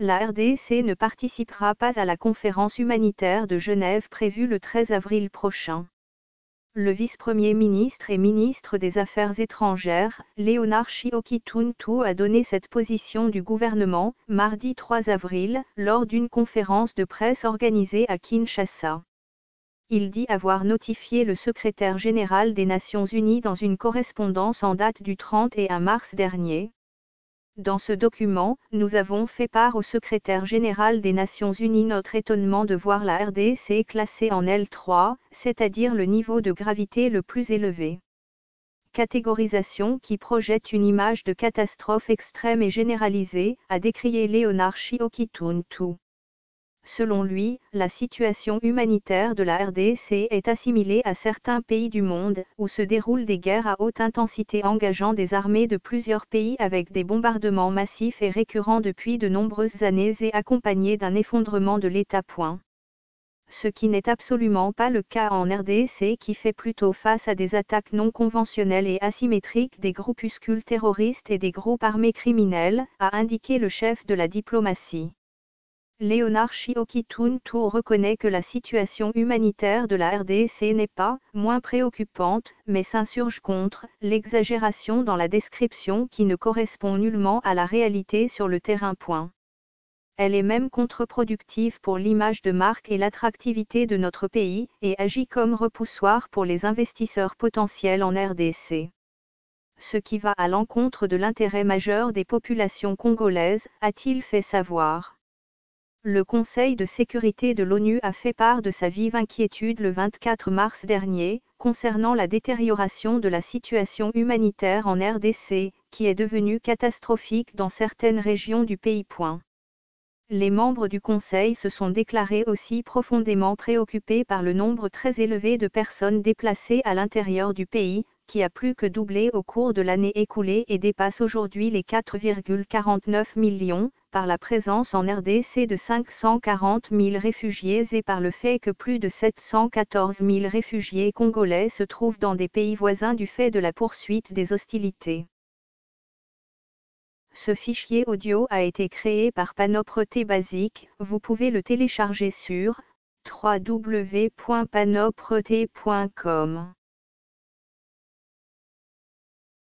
La RDC ne participera pas à la conférence humanitaire de Genève prévue le 13 avril prochain. Le vice-premier ministre et ministre des Affaires étrangères, Léonard Chioki-Tuntu a donné cette position du gouvernement, mardi 3 avril, lors d'une conférence de presse organisée à Kinshasa. Il dit avoir notifié le secrétaire général des Nations Unies dans une correspondance en date du 31 mars dernier. Dans ce document, nous avons fait part au secrétaire général des Nations Unies notre étonnement de voir la RDC classée en L3, c'est-à-dire le niveau de gravité le plus élevé. Catégorisation qui projette une image de catastrophe extrême et généralisée, a décrié Léonard Chioki-Tuntu. Selon lui, la situation humanitaire de la RDC est assimilée à certains pays du monde, où se déroulent des guerres à haute intensité engageant des armées de plusieurs pays avec des bombardements massifs et récurrents depuis de nombreuses années et accompagnés d'un effondrement de l'État. Ce qui n'est absolument pas le cas en RDC qui fait plutôt face à des attaques non conventionnelles et asymétriques des groupuscules terroristes et des groupes armés criminels, a indiqué le chef de la diplomatie. Léonard Chioki-Tuntu reconnaît que la situation humanitaire de la RDC n'est pas moins préoccupante, mais s'insurge contre l'exagération dans la description qui ne correspond nullement à la réalité sur le terrain. Elle est même contre-productive pour l'image de marque et l'attractivité de notre pays, et agit comme repoussoir pour les investisseurs potentiels en RDC. Ce qui va à l'encontre de l'intérêt majeur des populations congolaises, a-t-il fait savoir. Le Conseil de sécurité de l'ONU a fait part de sa vive inquiétude le 24 mars dernier, concernant la détérioration de la situation humanitaire en RDC, qui est devenue catastrophique dans certaines régions du pays. Les membres du Conseil se sont déclarés aussi profondément préoccupés par le nombre très élevé de personnes déplacées à l'intérieur du pays, qui a plus que doublé au cours de l'année écoulée et dépasse aujourd'hui les 4,49 millions, par la présence en RDC de 540 000 réfugiés et par le fait que plus de 714 000 réfugiés congolais se trouvent dans des pays voisins du fait de la poursuite des hostilités. Ce fichier audio a été créé par Panopre Basic, vous pouvez le télécharger sur www.panopre.com.